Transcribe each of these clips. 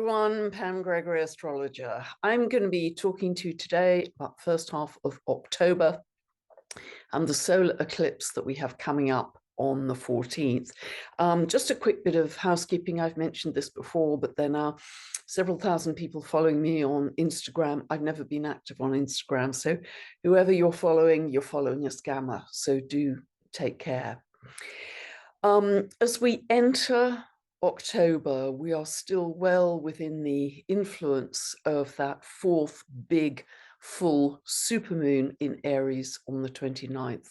everyone, Pam Gregory, astrologer. I'm going to be talking to you today about the first half of October and the solar eclipse that we have coming up on the 14th. Just a quick bit of housekeeping. I've mentioned this before, but there are now several thousand people following me on Instagram. I've never been active on Instagram, so whoever you're following a scammer, so do take care. As we enter October, we are still well within the influence of that fourth big full supermoon in Aries on the 29th.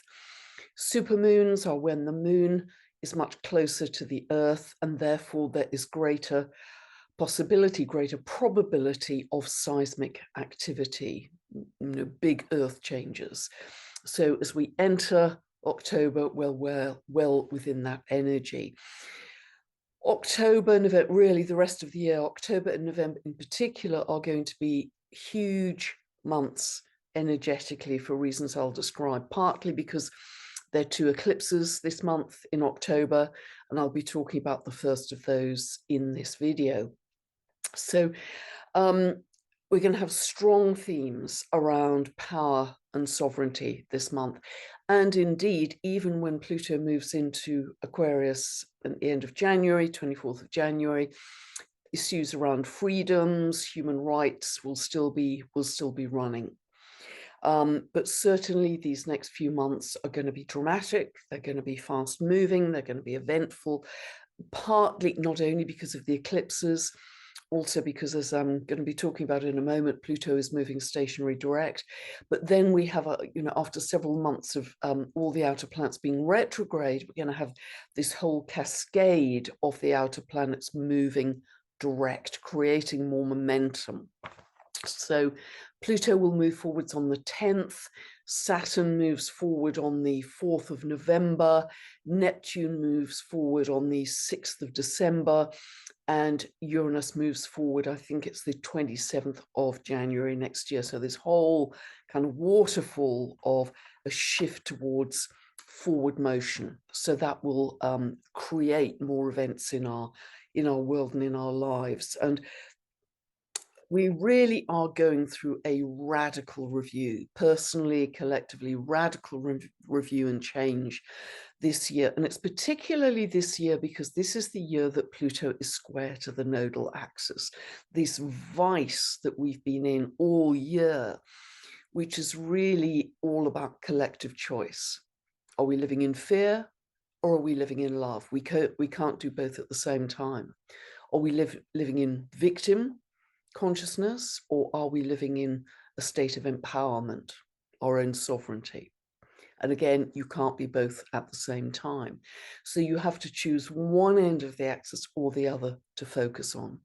Supermoons are when the moon is much closer to the earth, and therefore there is greater possibility, greater probability of seismic activity, big earth changes. So as we enter October, we're well within that energy. October, November, really the rest of the year, October and November in particular, are going to be huge months energetically for reasons I'll describe, partly because there are two eclipses this month in October, and I'll be talking about the first of those in this video. So we're going to have strong themes around power and sovereignty this month. And indeed, even when Pluto moves into Aquarius at the end of January, 24th of January, issues around freedoms, human rights will still be running. But certainly these next few months are going to be dramatic. They're going to be fast moving. They're going to be eventful, partly not only because of the eclipses, also because, as I'm going to be talking about in a moment, Pluto is moving stationary direct. But then we have, after several months of all the outer planets being retrograde, we're going to have this whole cascade of the outer planets moving direct, creating more momentum. So Pluto will move forwards on the 10th, Saturn moves forward on the 4th of November, Neptune moves forward on the 6th of December, and Uranus moves forward, I think it's the 27th of January next year. So this whole kind of waterfall of a shift towards forward motion. So that will create more events in our world and in our lives. And we really are going through a radical review, personally, collectively, radical review and change this year. And it's particularly this year because this is the year that Pluto is square to the nodal axis, this vice that we've been in all year, which is really all about collective choice. Are we living in fear or are we living in love? We can't do both at the same time. Are we living in victim consciousness, or are we living in a state of empowerment, our own sovereignty? And again, you can't be both at the same time. So you have to choose one end of the axis or the other to focus on.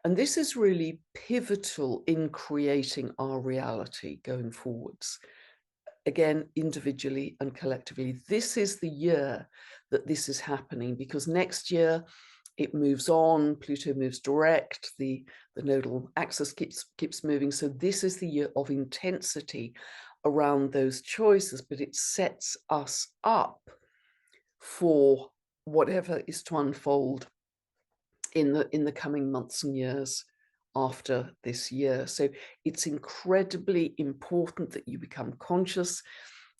And this is really pivotal in creating our reality going forwards. Again, individually and collectively. This is the year that this is happening, because next year it moves on, Pluto moves direct, the nodal axis keeps moving. So this is the year of intensity around those choices, but it sets us up for whatever is to unfold in the coming months and years after this year. So it's incredibly important that you become conscious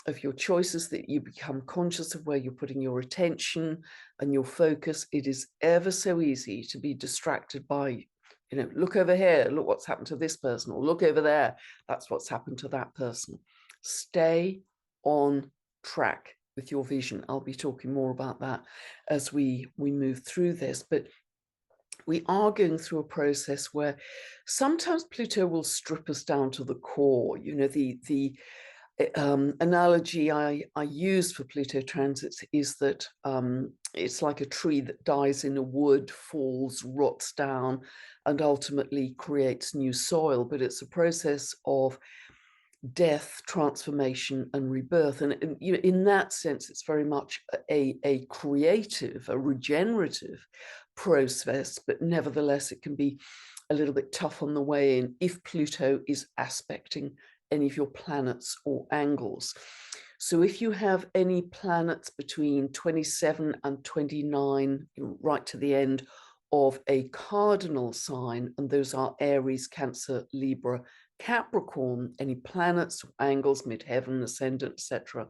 of your choices, that you become conscious of where you're putting your attention and your focus. It is ever so easy to be distracted by, look over here, look what's happened to this person, or look over there, that's what's happened to that person. Stay on track with your vision. I'll be talking more about that as we move through this, but we are going through a process where sometimes Pluto will strip us down to the core. The analogy I use for Pluto transits is that it's like a tree that dies in a wood, falls, rots down, and ultimately creates new soil. But it's a process of death, transformation, and rebirth. And in that sense, it's very much a creative, a regenerative process, but nevertheless, it can be a little bit tough on the way in if Pluto is aspecting any of your planets or angles. So if you have any planets between 27 and 29, right to the end of a cardinal sign, and those are Aries, Cancer, Libra, Capricorn, any planets, angles, midheaven, ascendant, etc.,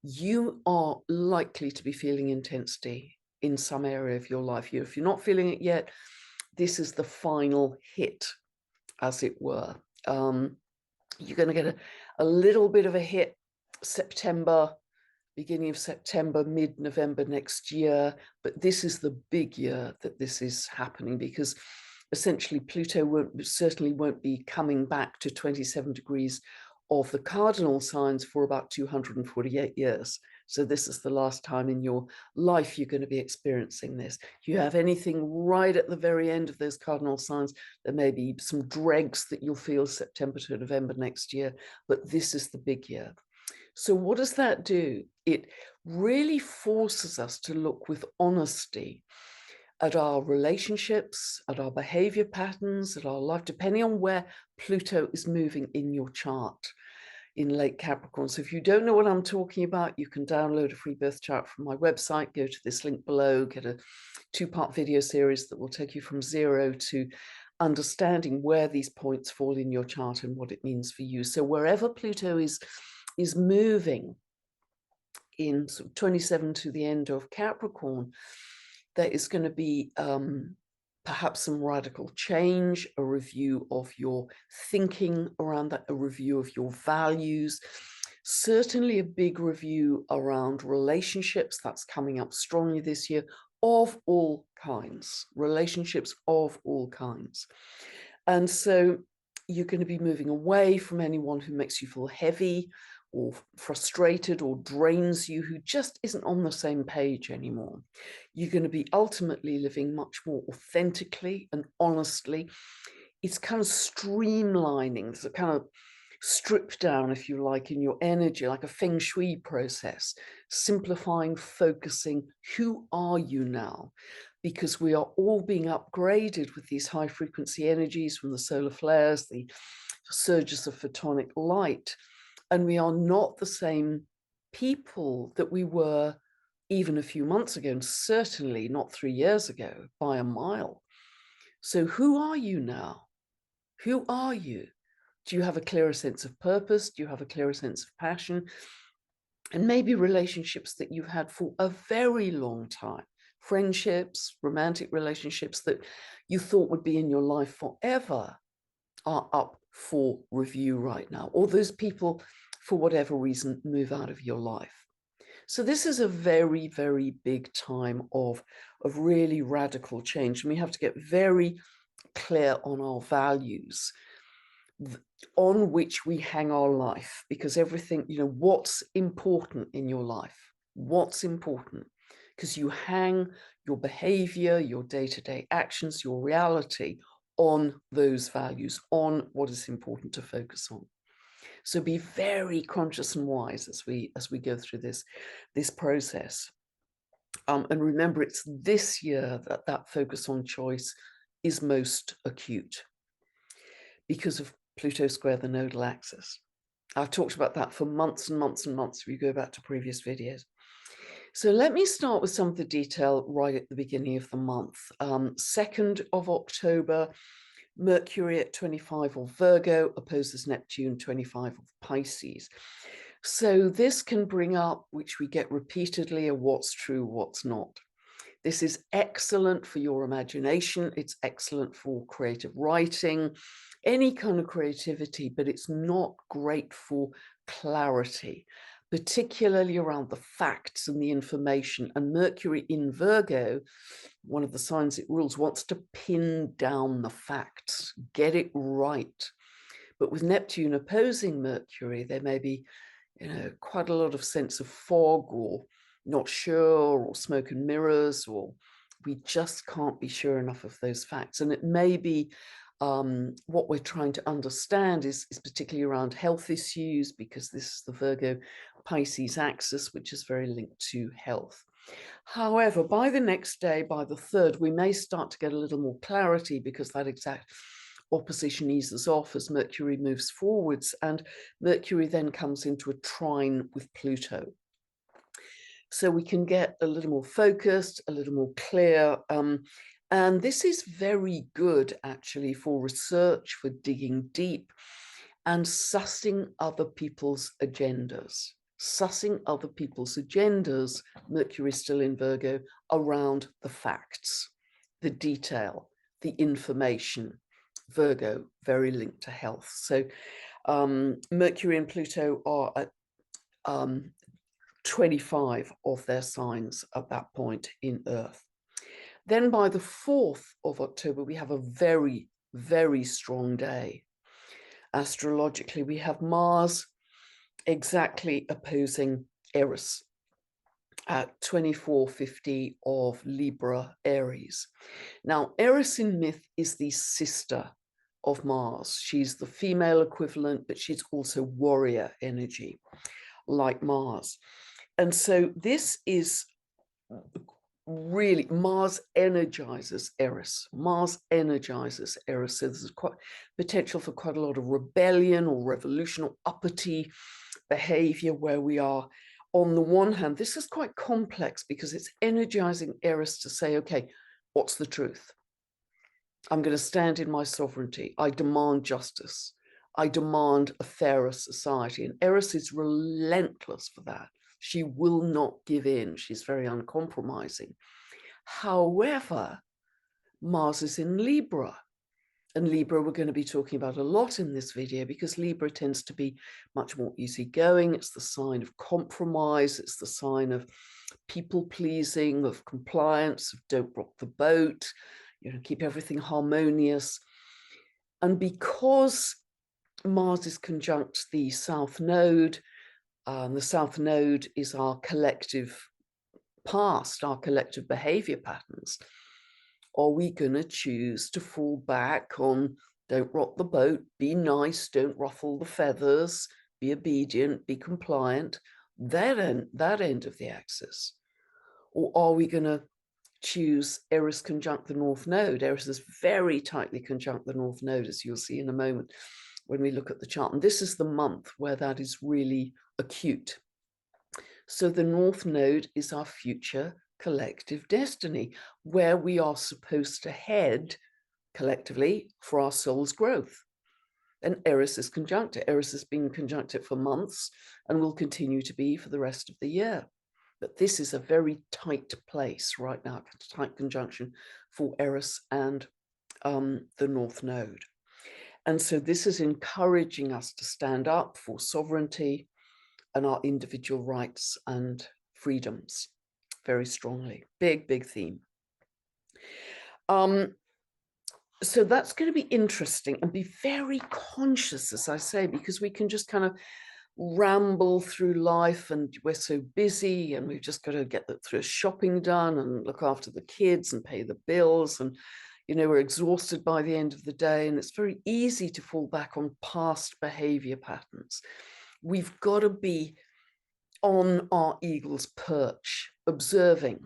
you are likely to be feeling intensity in some area of your life. If you're not feeling it yet, this is the final hit, as it were. You're going to get a little bit of a hit September, beginning of September, mid-November next year. But this is the big year that this is happening, because essentially Pluto certainly won't be coming back to 27 degrees of the cardinal signs for about 248 years. So this is the last time in your life you're going to be experiencing this. If you have anything right at the very end of those cardinal signs, there may be some dregs that you'll feel September to November next year, but this is the big year. So what does that do? It really forces us to look with honesty at our relationships, at our behavior patterns, at our life, depending on where Pluto is moving in your chart in late Capricorn. So if you don't know what I'm talking about, you can download a free birth chart from my website, go to this link below, get a 2-part video series that will take you from 0 to understanding where these points fall in your chart and what it means for you. So wherever Pluto is moving in 27 to the end of Capricorn, there is going to be perhaps some radical change, a review of your thinking around that, a review of your values, certainly a big review around relationships. That's coming up strongly this year, of all kinds, relationships of all kinds. And so you're going to be moving away from anyone who makes you feel heavy or frustrated or drains you, who just isn't on the same page anymore. You're going to be ultimately living much more authentically and honestly. It's kind of streamlining, it's a kind of strip down, if you like, in your energy, like a feng shui process, simplifying, focusing. Who are you now? Because we are all being upgraded with these high frequency energies from the solar flares, the surges of photonic light. And we are not the same people that we were even a few months ago, and certainly not 3 years ago by a mile. So who are you now? Who are you? Do you have a clearer sense of purpose? Do you have a clearer sense of passion? And maybe relationships that you've had for a very long time, friendships, romantic relationships that you thought would be in your life forever, are up for review right now, or those people, for whatever reason, move out of your life. So this is a very, very big time of really radical change. And we have to get very clear on our values on which we hang our life, because everything, what's important in your life, what's important, because you hang your behavior, your day-to-day actions, your reality on those values, on what is important to focus on. So be very conscious and wise as we go through this process. And remember, it's this year that focus on choice is most acute because of Pluto square the nodal axis. I've talked about that for months and months and months if you go back to previous videos. So let me start with some of the detail right at the beginning of the month. 2nd of October, Mercury at 25 of Virgo opposes Neptune 25 of Pisces. So this can bring up, which we get repeatedly, a what's true, what's not. This is excellent for your imagination. It's excellent for creative writing, any kind of creativity, but it's not great for clarity, particularly around the facts and the information. And Mercury in Virgo, one of the signs it rules, wants to pin down the facts, get it right. But with Neptune opposing Mercury, there may be, quite a lot of sense of fog, or not sure, or smoke and mirrors, or we just can't be sure enough of those facts. And it may be what we're trying to understand is particularly around health issues, because this is the Virgo Pisces axis, which is very linked to health. However, by the next day, by the 3rd, we may start to get a little more clarity, because that exact opposition eases off as Mercury moves forwards, and Mercury then comes into a trine with Pluto. So we can get a little more focused, a little more clear, and And this is very good, actually, for research, for digging deep and sussing other people's agendas. Sussing other people's agendas, Mercury still in Virgo, around the facts, the detail, the information. Virgo, very linked to health. So Mercury and Pluto are at 25 of their signs at that point in Earth. Then by the 4th of October, we have a very, very strong day. Astrologically, we have Mars exactly opposing Eris at 2450 of Libra Aries. Now, Eris in myth is the sister of Mars. She's the female equivalent, but she's also warrior energy, like Mars. And so this is really, Mars energizes Eris. Mars energizes Eris. So there's quite potential for quite a lot of rebellion or revolution or uppity behavior where we are. On the one hand, this is quite complex because it's energizing Eris to say, okay, what's the truth? I'm going to stand in my sovereignty. I demand justice. I demand a fairer society. And Eris is relentless for that. She will not give in. She's very uncompromising. However, Mars is in Libra. And Libra we're going to be talking about a lot in this video because Libra tends to be much more easygoing. It's the sign of compromise. It's the sign of people pleasing, of compliance, of don't rock the boat, keep everything harmonious. And because Mars is conjunct the South Node, the South Node is our collective past, our collective behavior patterns. Are we going to choose to fall back on don't rock the boat, be nice, don't ruffle the feathers, be obedient, be compliant, that end of the axis? Or are we going to choose Eris conjunct the North Node? Eris is very tightly conjunct the North Node, as you'll see in a moment when we look at the chart. And this is the month where that is really acute. So the North Node is our future collective destiny, where we are supposed to head collectively for our soul's growth. And Eris is conjunct it. Eris has been conjunct it for months and will continue to be for the rest of the year. But this is a very tight place right now, a tight conjunction for Eris and the North Node. And so this is encouraging us to stand up for sovereignty and our individual rights and freedoms very strongly. Big, big theme. So that's going to be interesting, and be very conscious, as I say, because we can just kind of ramble through life and we're so busy and we've just got to get through shopping done and look after the kids and pay the bills, and we're exhausted by the end of the day, and it's very easy to fall back on past behavior patterns. We've got to be on our eagle's perch, observing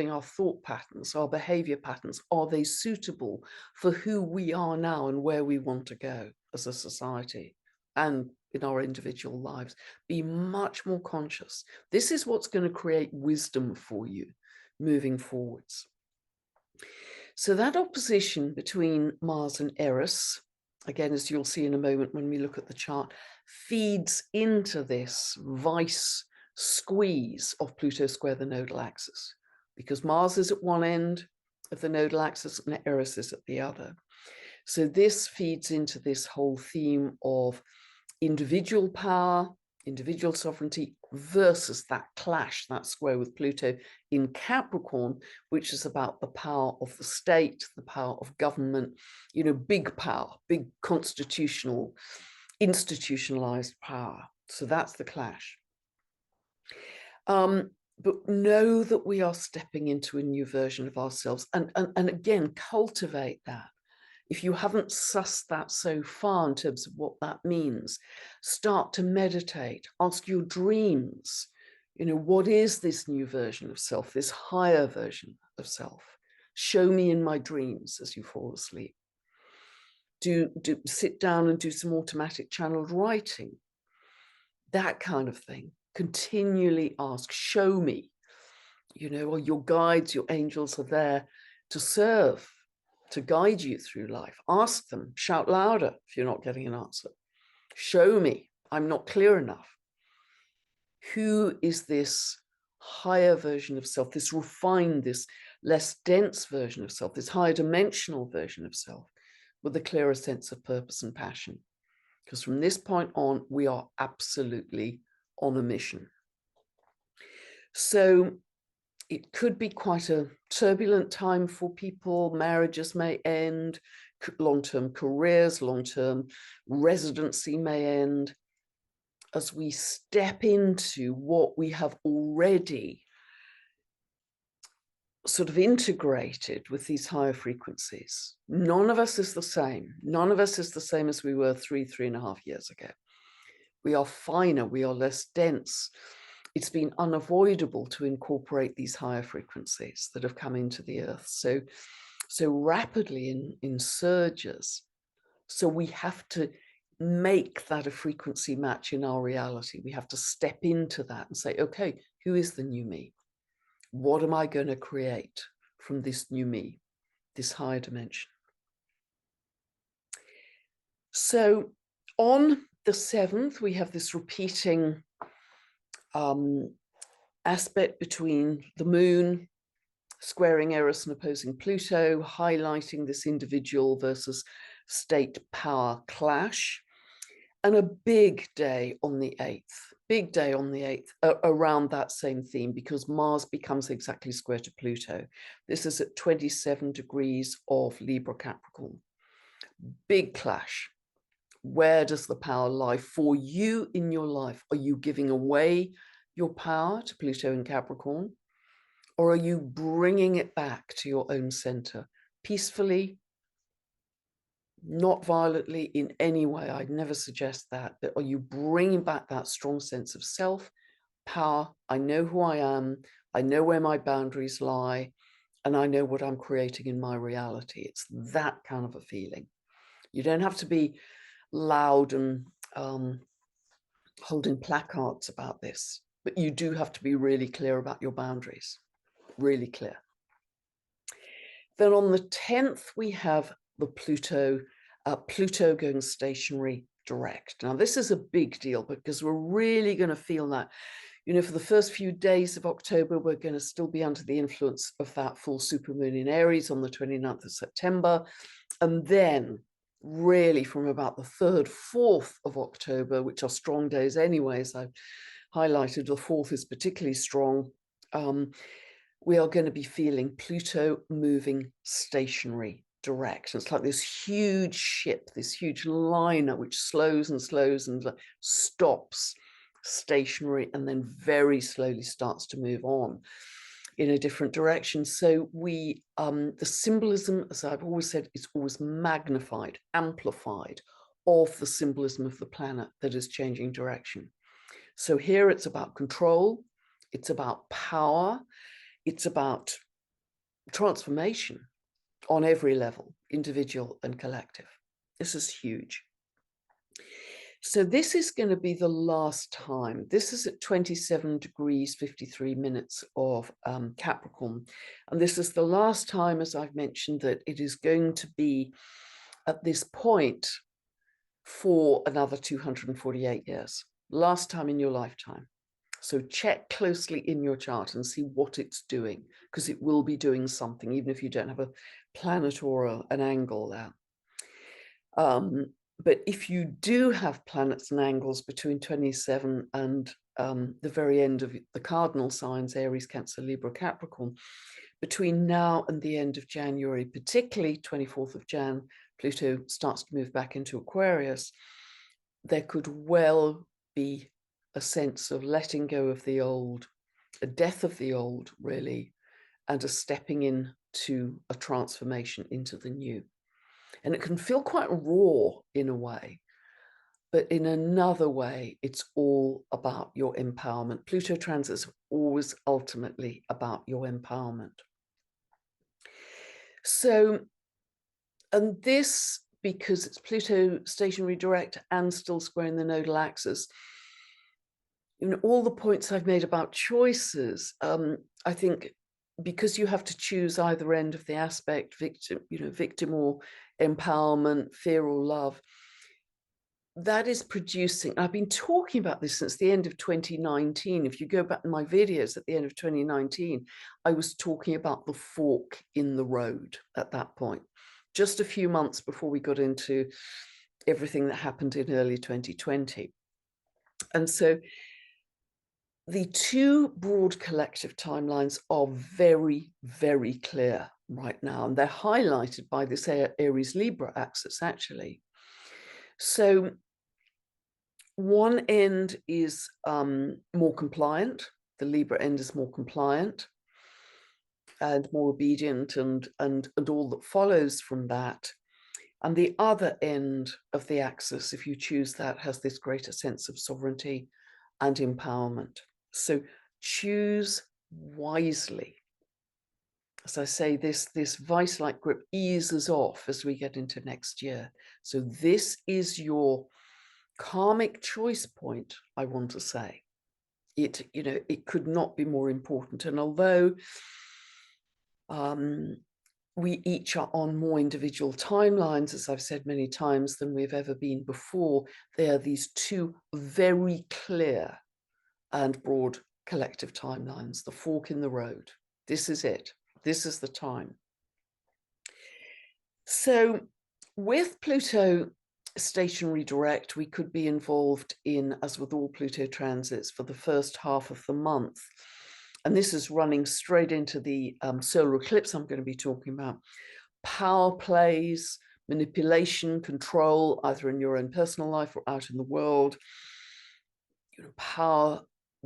our thought patterns, our behavior patterns. Are they suitable for who we are now and where we want to go as a society and in our individual lives? Be much more conscious. This is what's going to create wisdom for you moving forwards. So that opposition between Mars and Eris, again, as you'll see in a moment when we look at the chart, feeds into this vice squeeze of Pluto square the nodal axis, because Mars is at one end of the nodal axis and Eris is at the other. So this feeds into this whole theme of individual power, individual sovereignty versus that clash, that square with Pluto in Capricorn, which is about the power of the state, the power of government, big power, big constitutional, institutionalized power. So that's the clash. But know that we are stepping into a new version of ourselves, and again, cultivate that. If you haven't sussed that so far in terms of what that means, start to meditate, ask your dreams, what is this new version of self, this higher version of self? Show me in my dreams as you fall asleep. Do sit down and do some automatic channeled writing, that kind of thing. Continually ask, show me, or your guides, your angels are there to serve, to guide you through life. Ask them, shout louder if you're not getting an answer. Show me, I'm not clear enough. Who is this higher version of self, this refined, this less dense version of self, this higher dimensional version of self with a clearer sense of purpose and passion? Because from this point on, we are absolutely on a mission. So it could be quite a turbulent time for people. Marriages may end, long-term careers, long-term residency may end, as we step into what we have already sort of integrated with these higher frequencies. None of us is the same. None of us is the same as we were 3.5 years ago. We are finer, we are less dense. It's been unavoidable to incorporate these higher frequencies that have come into the earth so rapidly in surges. So we have to make that a frequency match in our reality. We have to step into that and say, okay, who is the new me? What am I going to create from this new me, this higher dimension? So on the 7th, we have this repeating aspect between the moon squaring Eris and opposing Pluto, highlighting this individual versus state power clash. And a big day on the 8th, around that same theme, because Mars becomes exactly square to Pluto. This is at 27 degrees of Libra Capricorn. Big clash. Where does the power lie for you in your life? Are you giving away your power to Pluto in Capricorn? Or are you bringing it back to your own center peacefully, not violently in any way? I'd never suggest that. But are you bringing back that strong sense of self, power? I know who I am. I know where my boundaries lie. And I know what I'm creating in my reality. It's that kind of a feeling. You don't have to be loud and holding placards about this, but you do have to be really clear about your boundaries, really clear. Then on the 10th, we have the Pluto going stationary direct. Now, this is a big deal because we're really going to feel that. You know, for the first few days of October, we're going to still be under the influence of that full supermoon in Aries on the 29th of September. And then really from about the 3rd, 4th of October, which are strong days anyway, as I've highlighted, the 4th is particularly strong. We are going to be feeling Pluto moving stationary direct. It's like this huge ship, this huge liner, which slows and slows and stops stationary and then very slowly starts to move on in a different direction. So we, the symbolism, as I've always said, is always magnified, amplified of the symbolism of the planet that is changing direction. So here it's about control, it's about power, it's about transformation on every level, individual and collective. This is huge. So this is going to be the last time. This is at 27 degrees, 53 minutes of Capricorn. And this is the last time, as I've mentioned, that it is going to be at this point for another 248 years. Last time in your lifetime. So check closely in your chart and see what it's doing, because it will be doing something, even if you don't have a planet or an angle there. But if you do have planets and angles between 27 and the very end of the cardinal signs, Aries, Cancer, Libra, Capricorn, between now and the end of January, particularly 24th of Jan, Pluto starts to move back into Aquarius, there could well be a sense of letting go of the old, a death of the old, really, and a stepping into a transformation into the new. And it can feel quite raw in a way, but in another way, it's all about your empowerment. Pluto transits are always ultimately about your empowerment. So, and this, because it's Pluto stationary direct and still squaring the nodal axis, you know, all the points I've made about choices, I think because you have to choose either end of the aspect, victim, victim or empowerment, fear or love, that is producing, I've been talking about this since the end of 2019. If you go back in my videos at the end of 2019, I was talking about the fork in the road at that point, just a few months before we got into everything that happened in early 2020. And so the two broad collective timelines are very, very clear right now, and they're highlighted by this Aries Libra axis, actually. So one end is more compliant. The Libra end is more compliant and more obedient, and all that follows from that. And the other end of the axis, if you choose that, has this greater sense of sovereignty and empowerment. So choose wisely. As I say, this vice-like grip eases off as we get into next year. So this is your karmic choice point, I want to say. It could not be more important. And although we each are on more individual timelines, as I've said many times, than we've ever been before, there are these two very clear and broad collective timelines, the fork in the road. This is it. This is the time. So with Pluto stationary direct, we could be involved in, as with all Pluto transits, for the first half of the month. And this is running straight into the solar eclipse I'm going to be talking about. Power plays, manipulation, control, either in your own personal life or out in the world. Power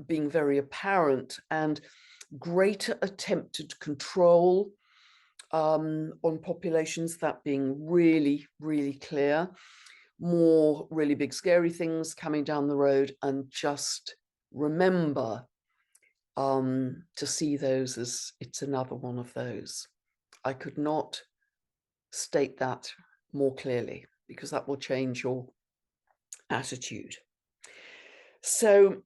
being very apparent, and greater attempted control on populations, that being really, really clear. More really big, scary things coming down the road, and just remember to see those as it's another one of those. I could not state that more clearly, because that will change your attitude. So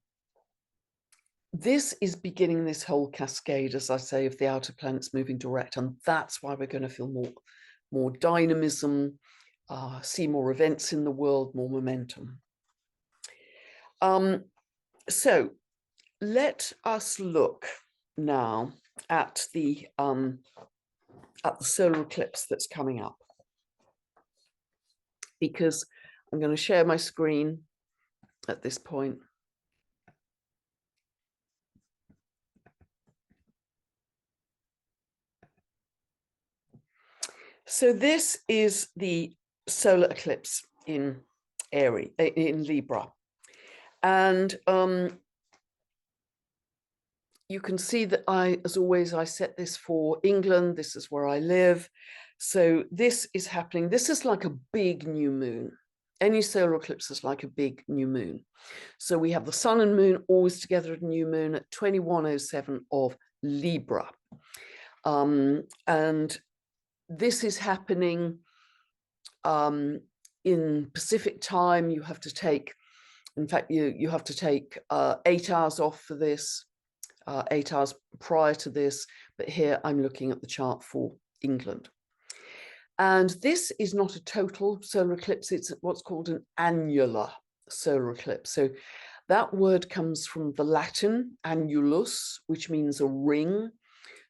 this is beginning this whole cascade, as I say, of the outer planets moving direct, and that's why we're going to feel more dynamism, see more events in the world, more momentum. So let us look now at the solar eclipse that's coming up, because I'm going to share my screen at this point. So this is the solar eclipse in Aries, in Libra, and you can see that as always, I set this for England. This is where I live. So this is happening. This is like a big new moon. Any solar eclipse is like a big new moon. So we have the sun and moon always together at new moon at 2107 of Libra. And this is happening in Pacific time. You have to take, in fact, you have to take 8 hours off for this. 8 hours prior to this, but here I'm looking at the chart for England. And this is not a total solar eclipse, it's what's called an annular solar eclipse. So that word comes from the Latin annulus, which means a ring.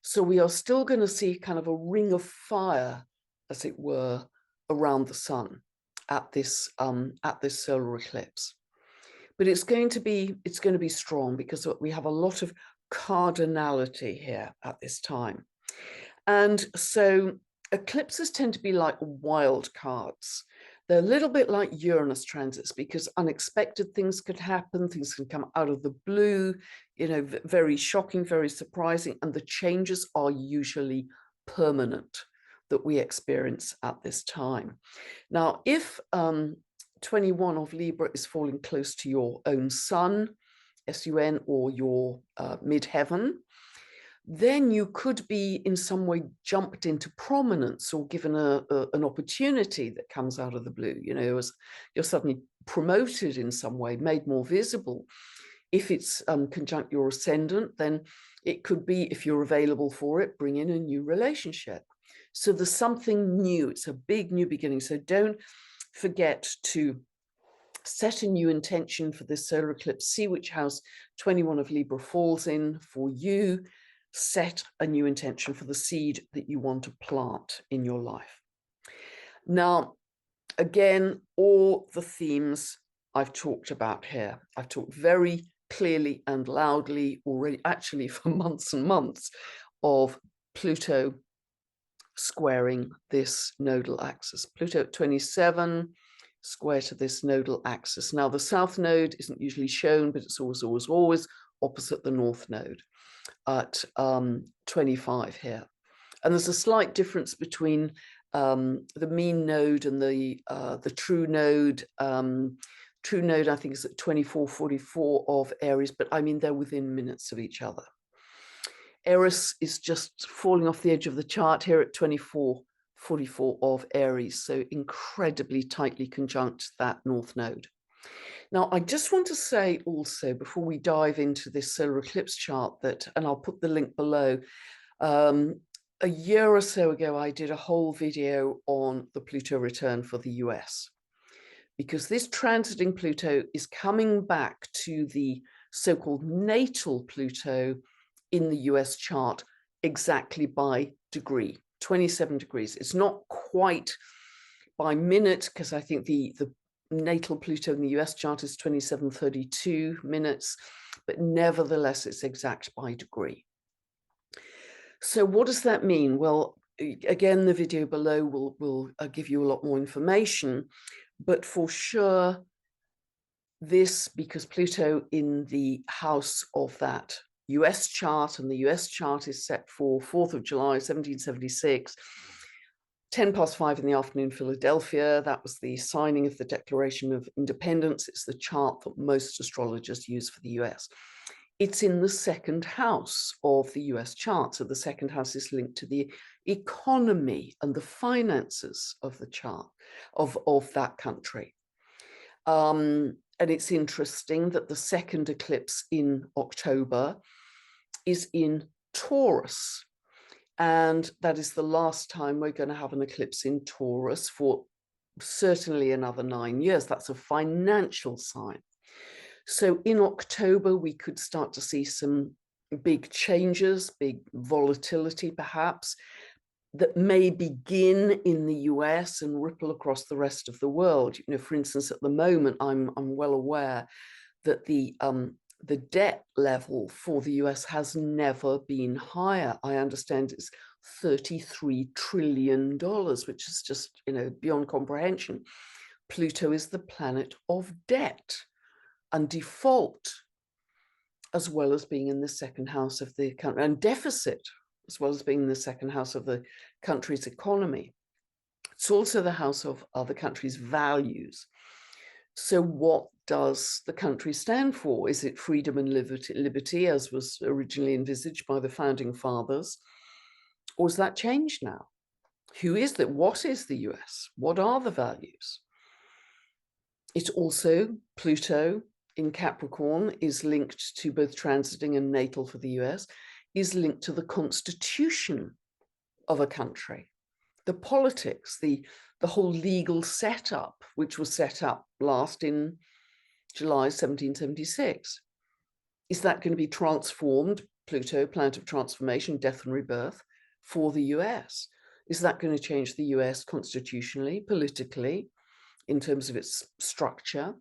So we are still going to see kind of a ring of fire, as it were, around the sun at this solar eclipse. But it's going to be strong, because we have a lot of cardinality here at this time. And so eclipses tend to be like wild cards. They're a little bit like Uranus transits, because unexpected things could happen, things can come out of the blue, very shocking, very surprising, and the changes are usually permanent that we experience at this time. Now, if 21 of Libra is falling close to your own sun, SUN, or your midheaven, then you could be in some way jumped into prominence or given an opportunity that comes out of the blue, as you're suddenly promoted in some way, made more visible. If it's conjunct your ascendant, then it could be, if you're available for it, bring in a new relationship. So there's something new. It's a big new beginning. So don't forget to set a new intention for this solar eclipse. See which house 21 of Libra falls in for you. Set a new intention for the seed that you want to plant in your life. Now, again, all the themes I've talked about here, I've talked very clearly and loudly already, actually for months and months, of Pluto squaring this nodal axis. Pluto at 27, square to this nodal axis. Now, the south node isn't usually shown, but it's always opposite the north node at 25 here. And there's a slight difference between the mean node and the true node. True node, I think, is at 2444 of Aries, but I mean, they're within minutes of each other. Eris is just falling off the edge of the chart here at 2444 of Aries, so incredibly tightly conjunct that north node. Now, I just want to say also, before we dive into this solar eclipse chart, that, and I'll put the link below, a year or so ago, I did a whole video on the Pluto return for the US, because this transiting Pluto is coming back to the so-called natal Pluto in the US chart exactly by degree, 27 degrees. It's not quite by minute, because I think the natal Pluto in the US chart is 2732 minutes, but nevertheless, it's exact by degree. So what does that mean? Well, again, the video below will give you a lot more information, but for sure, this, because Pluto in the house of that US chart, and the US chart is set for 4th of July, 1776, 10 past 5 in the afternoon, Philadelphia. That was the signing of the Declaration of Independence. It's the chart that most astrologers use for the US. It's in the second house of the US chart. So the second house is linked to the economy and the finances of the chart of that country. And it's interesting that the second eclipse in October is in Taurus. And that is the last time we're going to have an eclipse in Taurus for certainly another 9 years. That's a financial sign. So in October, we could start to see some big changes, big volatility perhaps, that may begin in the US and ripple across the rest of the world. You know, for instance, at the moment, I'm well aware that the debt level for the US has never been higher. I understand it's $33 trillion, which is just, you know, beyond comprehension. Pluto is the planet of debt and default, as well as being in the second house of the country, and deficit, as well as being in the second house of the country's economy. It's also the house of the country's values. So what does the country stand for? Is it freedom and liberty, as was originally envisaged by the founding fathers? Or has that changed now? Who is that? What is the US? What are the values? It's also Pluto in Capricorn is linked to both transiting and natal for the US, is linked to the constitution of a country, the politics, the whole legal setup, which was set up last in July 1776. Is that going to be transformed, Pluto, planet of transformation, death and rebirth, for the US? Is that going to change the US constitutionally, politically, in terms of its structure,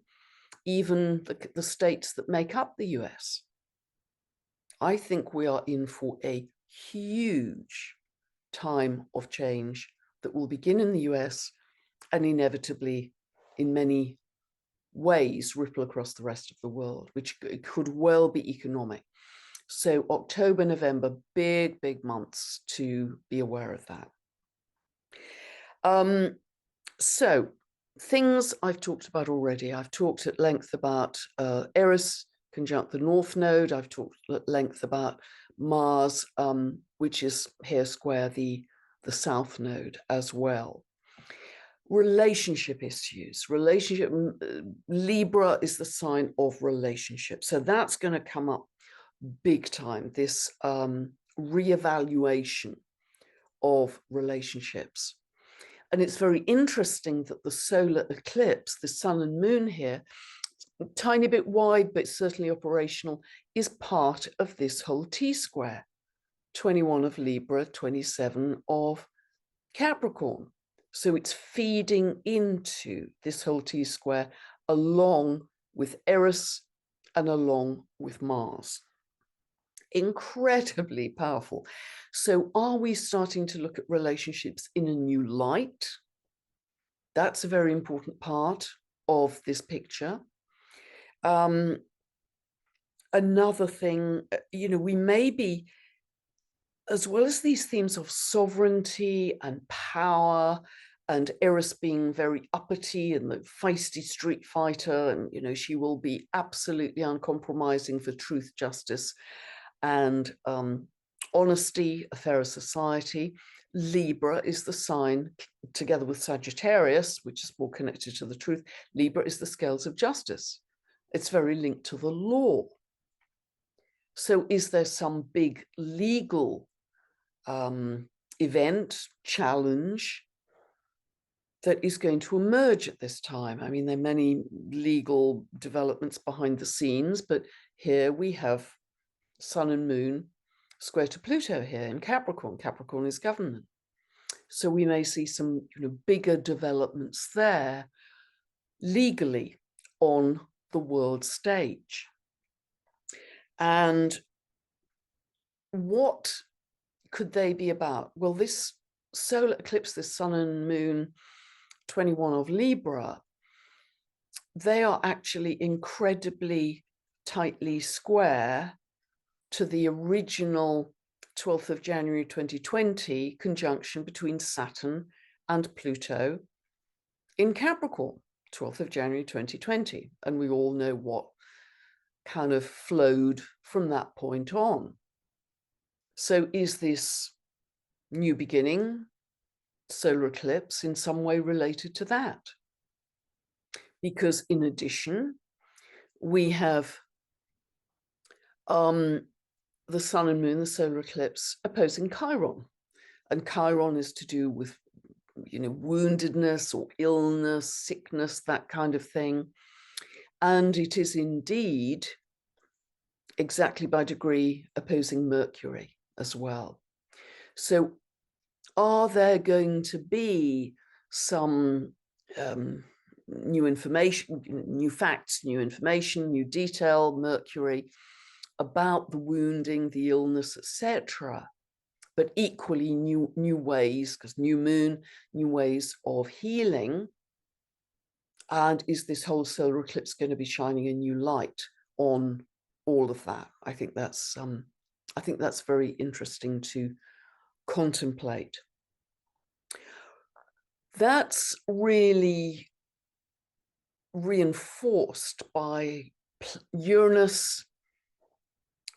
even the states that make up the US? I think we are in for a huge time of change that will begin in the US and inevitably, in many ways, ripple across the rest of the world, which could well be economic. So October, November, big, big months to be aware of that. So things I've talked about already. I've talked at length about Eris conjunct the North Node. I've talked at length about Mars, which is here square the South Node as well. Relationship issues. Libra is the sign of relationship. So that's going to come up big time, this reevaluation of relationships. And it's very interesting that the solar eclipse, the sun and moon here, tiny bit wide, but certainly operational, is part of this whole T-square. 21 of Libra, 27 of Capricorn. So it's feeding into this whole T-square along with Eris and along with Mars. Incredibly powerful. So are we starting to look at relationships in a new light? That's a very important part of this picture. Another thing, we may be, as well as these themes of sovereignty and power, and Eris being very uppity and the feisty street fighter, and she will be absolutely uncompromising for truth, justice, and honesty, a fairer society. Libra is the sign, together with Sagittarius, which is more connected to the truth. Libra is the scales of justice. It's very linked to the law. So is there some big legal event, challenge that is going to emerge at this time? I mean, there are many legal developments behind the scenes, but here we have Sun and Moon square to Pluto here in Capricorn. Capricorn is government. So we may see some bigger developments there legally on the world stage. And what could they be about? Well, this solar eclipse, this Sun and Moon 21 of Libra, they are actually incredibly tightly square to the original 12th of January 2020 conjunction between Saturn and Pluto in Capricorn, 12th of January 2020. And we all know what kind of flowed from that point on. So is this new beginning, solar eclipse, in some way related to that? Because in addition, we have the Sun and Moon, the solar eclipse, opposing Chiron. And Chiron is to do with, woundedness or illness, sickness, that kind of thing. And it is indeed exactly by degree opposing Mercury as well. So are there going to be some new information, new facts, new information, new detail, Mercury, about the wounding, the illness, etc., but equally new ways, because new moon, new ways of healing? And is this whole solar eclipse going to be shining a new light on all of that? I think that's very interesting to contemplate. That's really reinforced by Uranus,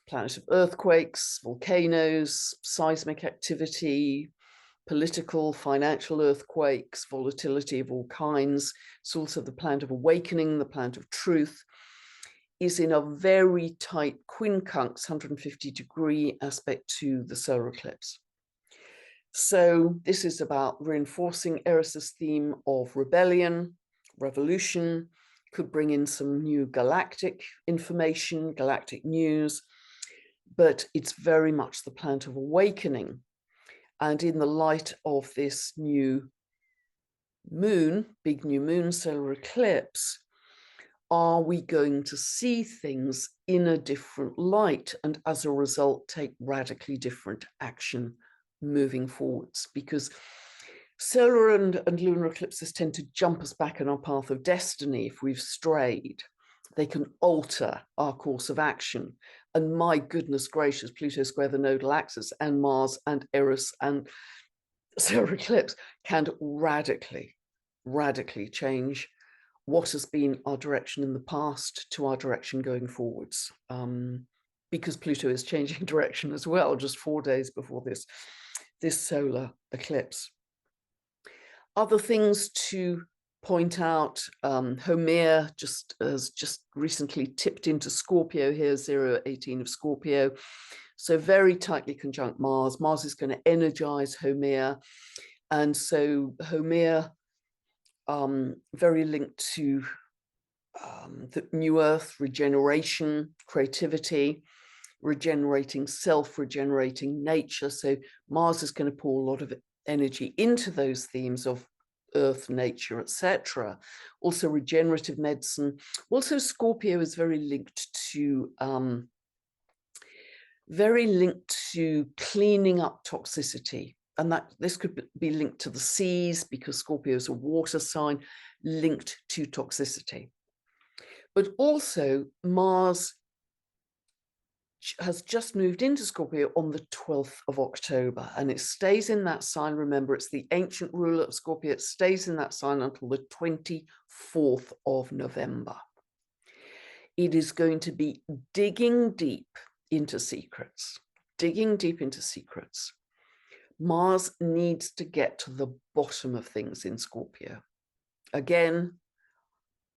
planet of earthquakes, volcanoes, seismic activity, political, financial earthquakes, volatility of all kinds. It's also the planet of awakening, the planet of truth, is in a very tight quincunx 150-degree aspect to the solar eclipse. So this is about reinforcing Eris's theme of rebellion, revolution, could bring in some new galactic information, galactic news, but it's very much the planet of awakening. And in the light of this new moon, big new moon solar eclipse, are we going to see things in a different light and as a result take radically different action moving forwards? Because solar and lunar eclipses tend to jump us back on our path of destiny if we've strayed. They can alter our course of action. And my goodness gracious, Pluto square the nodal axis, and Mars and Eris and solar eclipse can radically change what has been our direction in the past to our direction going forwards. Because Pluto is changing direction as well, just 4 days before this solar eclipse. Other things to point out, Homer has just recently tipped into Scorpio here, 018 of Scorpio. So very tightly conjunct Mars. Mars is going to energize Homer. And so Homer, very linked to the new earth, regeneration, creativity, regenerating self, regenerating nature. So Mars is going to pour a lot of energy into those themes of earth, nature, etc. Also regenerative medicine. Also Scorpio is very linked to cleaning up toxicity. And that this could be linked to the seas, because Scorpio is a water sign linked to toxicity. But also Mars has just moved into Scorpio on the 12th of October, and it stays in that sign. Remember, it's the ancient ruler of Scorpio. It stays in that sign until the 24th of November. It is going to be digging deep into secrets, digging deep into secrets. Mars needs to get to the bottom of things in Scorpio. Again,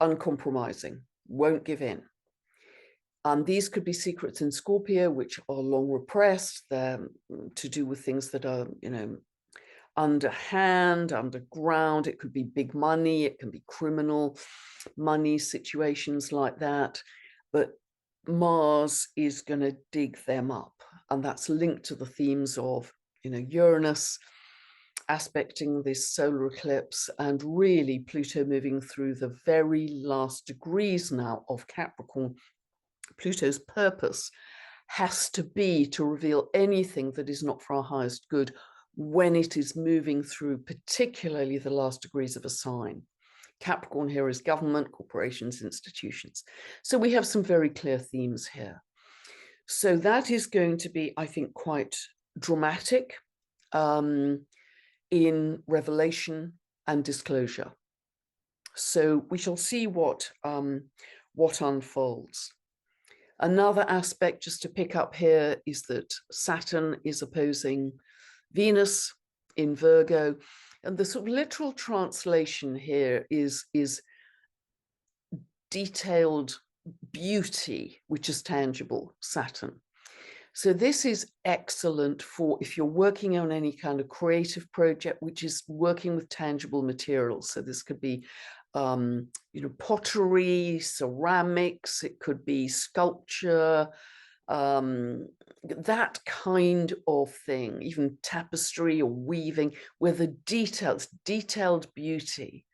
uncompromising, won't give in. These could be secrets in Scorpio, which are long repressed. They're to do with things that are, underhand, underground. It could be big money. It can be criminal money, situations like that. But Mars is going to dig them up. And that's linked to the themes of, Uranus aspecting this solar eclipse, and really Pluto moving through the very last degrees now of Capricorn. Pluto's purpose has to be to reveal anything that is not for our highest good when it is moving through particularly the last degrees of a sign. Capricorn here is government, corporations, institutions. So we have some very clear themes here. So that is going to be, I think, quite dramatic in revelation and disclosure. So we shall see what unfolds. Another aspect just to pick up here is that Saturn is opposing Venus in Virgo. And the sort of literal translation here is detailed beauty, which is tangible, Saturn. So this is excellent for if you're working on any kind of creative project, which is working with tangible materials. So this could be, pottery, ceramics, it could be sculpture, that kind of thing, even tapestry or weaving, where the detailed beauty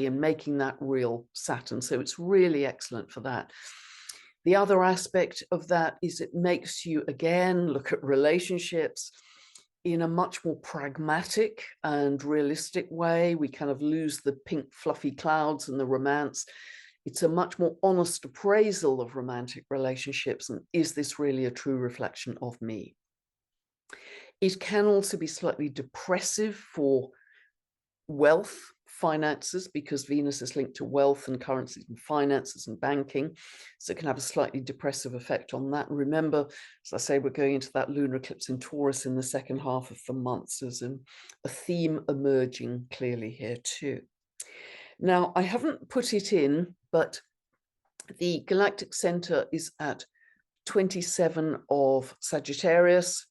and making that real, Saturn. So it's really excellent for that. The other aspect of that is it makes you, again, look at relationships in a much more pragmatic and realistic way. We kind of lose the pink fluffy clouds and the romance. It's a much more honest appraisal of romantic relationships. And is this really a true reflection of me? It can also be slightly depressive for wealth, finances, because Venus is linked to wealth and currencies and finances and banking. So it can have a slightly depressive effect on that. And remember, as I say, we're going into that lunar eclipse in Taurus in the second half of the month. So there's a theme emerging clearly here too. Now, I haven't put it in, but the galactic center is at 27 of Sagittarius,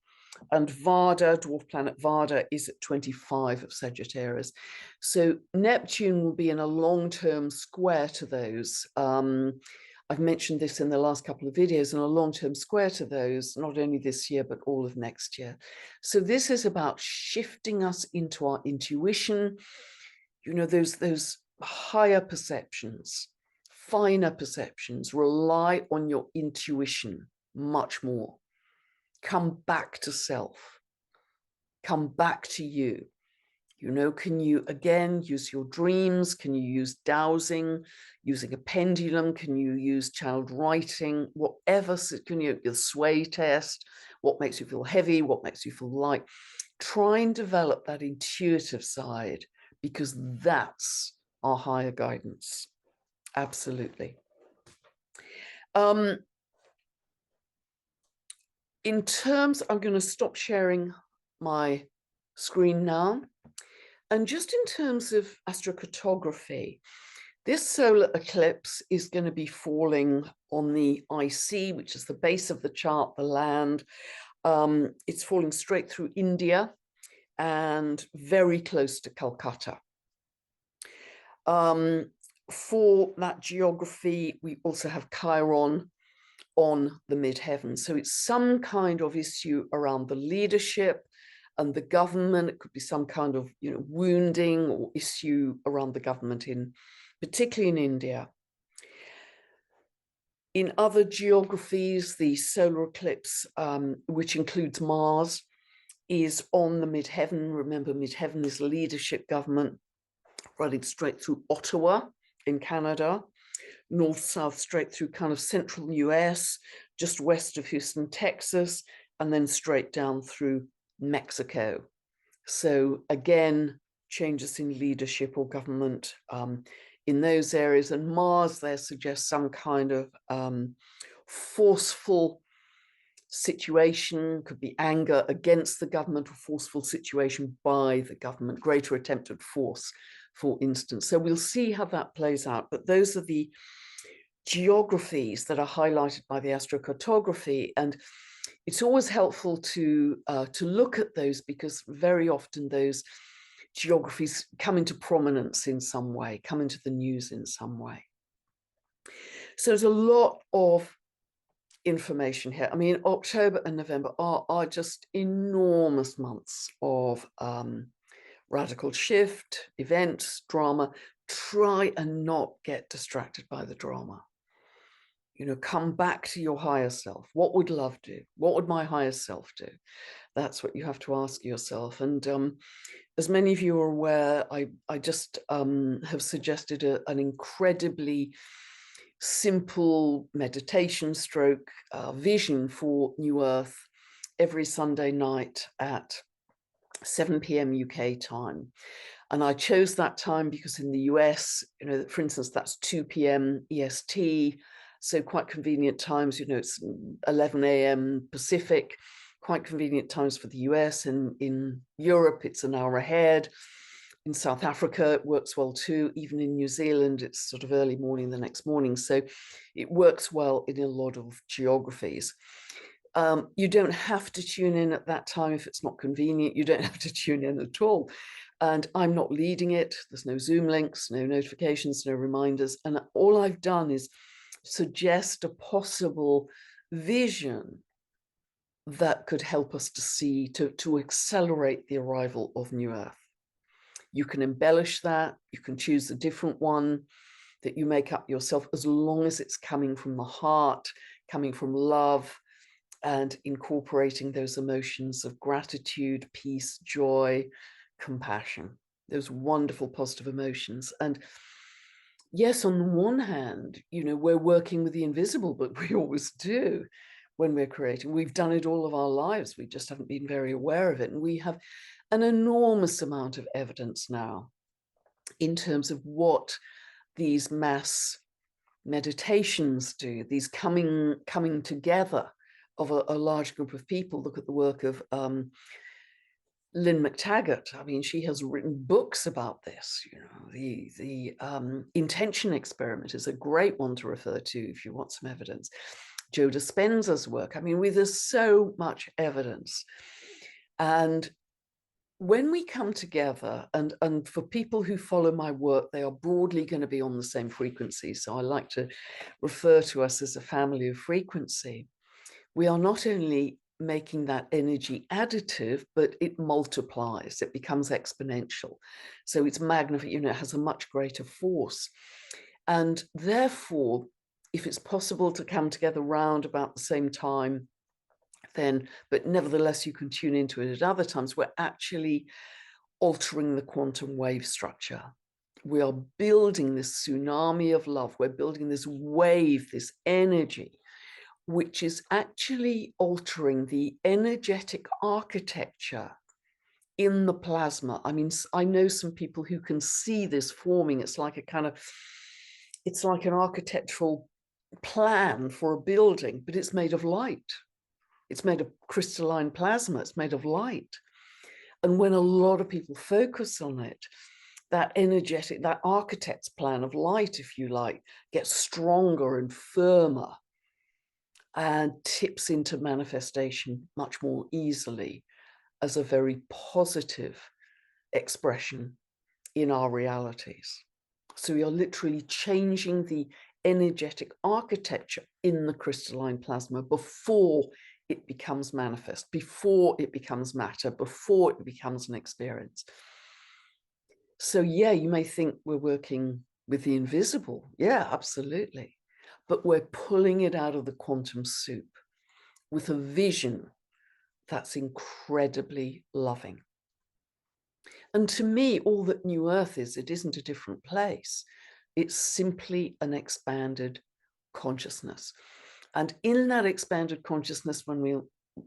and Vada, dwarf planet Vada, is at 25 of Sagittarius. So Neptune will be in a long-term square to those. I've mentioned this in the last couple of videos, and a long-term square to those, not only this year, but all of next year. So this is about shifting us into our intuition, those higher perceptions, finer perceptions. Rely on your intuition much more. Come back to self. Come back to you. Can you, again, use your dreams? Can you use dowsing, using a pendulum? Can you use child writing? Whatever, can you, the sway test? What makes you feel heavy? What makes you feel light? Try and develop that intuitive side, because that's our higher guidance. Absolutely. In terms, I'm going to stop sharing my screen now. And just in terms of astrocartography, this solar eclipse is going to be falling on the IC, which is the base of the chart, the land. It's falling straight through India and very close to Calcutta. For that geography, we also have Chiron on the midheaven. So it's some kind of issue around the leadership and the government. It could be some kind of, wounding or issue around the government, particularly in India. In other geographies, the solar eclipse, which includes Mars, is on the midheaven. Remember, midheaven is leadership government, running straight through Ottawa in Canada, north-south straight through kind of central US, just west of Houston, Texas, and then straight down through Mexico. So again, changes in leadership or government in those areas. And Mars there suggests some kind of forceful situation, could be anger against the government or forceful situation by the government, greater attempted force, for instance. So we'll see how that plays out. But those are the geographies that are highlighted by the astrocartography. And it's always helpful to look at those, because very often those geographies come into prominence in some way, come into the news in some way. So there's a lot of information here. I mean, October and November are just enormous months of radical shift, events, drama. Try and not get distracted by the drama. Come back to your higher self. What would love do? What would my higher self do? That's what you have to ask yourself. And as many of you are aware, I just have suggested an incredibly simple meditation stroke vision for New Earth every Sunday night at 7 p.m. UK time. And I chose that time because in the US, for instance, that's 2 p.m. EST. So quite convenient times, it's 11 a.m. Pacific, quite convenient times for the US. And in Europe, it's an hour ahead. In South Africa, it works well too. Even in New Zealand, it's sort of early morning the next morning. So it works well in a lot of geographies. You don't have to tune in at that time if it's not convenient. You don't have to tune in at all. And I'm not leading it. There's no Zoom links, no notifications, no reminders. And all I've done is suggest a possible vision that could help us to see, to accelerate the arrival of New Earth. You can embellish that. You can choose a different one that you make up yourself, as long as it's coming from the heart, coming from love, and incorporating those emotions of gratitude, peace, joy, compassion, those wonderful positive emotions. And yes, on the one hand, we're working with the invisible, but we always do when we're creating. We've done it all of our lives. We just haven't been very aware of it. And we have an enormous amount of evidence now in terms of what these mass meditations do, these coming together of a large group of people. Look at the work of Lynn McTaggart. I mean, she has written books about this. The intention experiment is a great one to refer to if you want some evidence. Joe Dispenza's work. I mean, there's so much evidence. And when we come together, and for people who follow my work, they are broadly going to be on the same frequency. So I like to refer to us as a family of frequency. We are not only making that energy additive, but it multiplies, it becomes exponential. So it's magnified, it has a much greater force. And therefore, if it's possible to come together round about the same time, then, but nevertheless, you can tune into it at other times, we're actually altering the quantum wave structure. We are building this tsunami of love. We're building this wave, this energy, which is actually altering the energetic architecture in the plasma. I mean, I know some people who can see this forming. It's like it's like an architectural plan for a building, but it's made of light. It's made of crystalline plasma. It's made of light. And when a lot of people focus on it, that energetic, that architect's plan of light, if you like, gets stronger and firmer and tips into manifestation much more easily as a very positive expression in our realities. So we are literally changing the energetic architecture in the crystalline plasma before it becomes manifest, before it becomes matter, before it becomes an experience. So yeah, you may think we're working with the invisible. Yeah, absolutely. But we're pulling it out of the quantum soup with a vision that's incredibly loving. And to me, all that New Earth is, it isn't a different place. It's simply an expanded consciousness. And in that expanded consciousness, when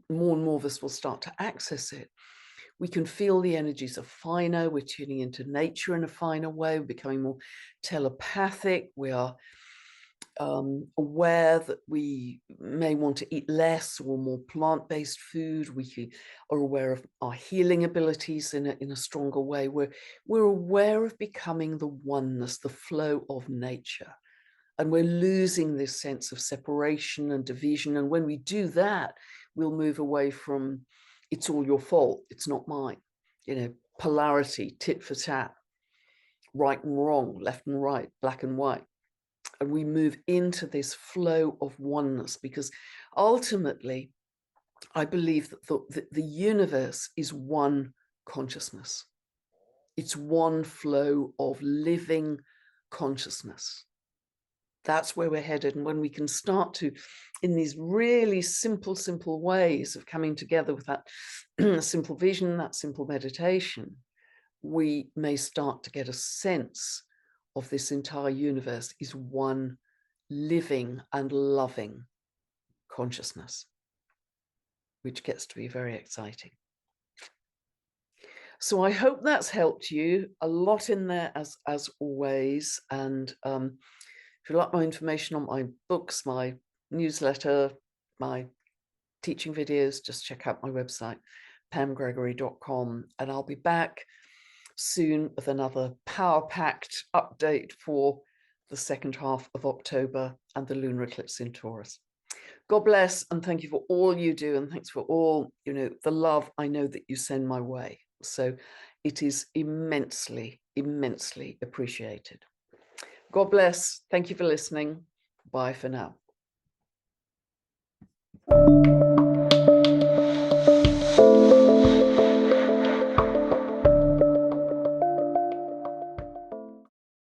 more and more of us will start to access it, we can feel the energies are finer. We're tuning into nature in a finer way. We're becoming more telepathic. We are aware that we may want to eat less or more plant-based food. We are aware of our healing abilities in a stronger way. We're aware of becoming the oneness, the flow of nature. And we're losing this sense of separation and division. And when we do that, we'll move away from it's all your fault, it's not mine, polarity, tit for tat, right and wrong, left and right, black and white. And we move into this flow of oneness, because ultimately, I believe that the universe is one consciousness. It's one flow of living consciousness. That's where we're headed. And when we can start to, in these really simple ways of coming together with that simple vision, that simple meditation, we may start to get a sense of this entire universe is one living and loving consciousness, which gets to be very exciting. So I hope that's helped you. A lot in there as always. And if you like my information on my books, my newsletter, my teaching videos, just check out my website, pamgregory.com, and I'll be back soon with another power-packed update for the second half of October and the lunar eclipse in Taurus. God bless, and thank you for all you do, and thanks for all, the love I know that you send my way. So it is immensely, immensely appreciated. God bless. Thank you for listening. Bye for now.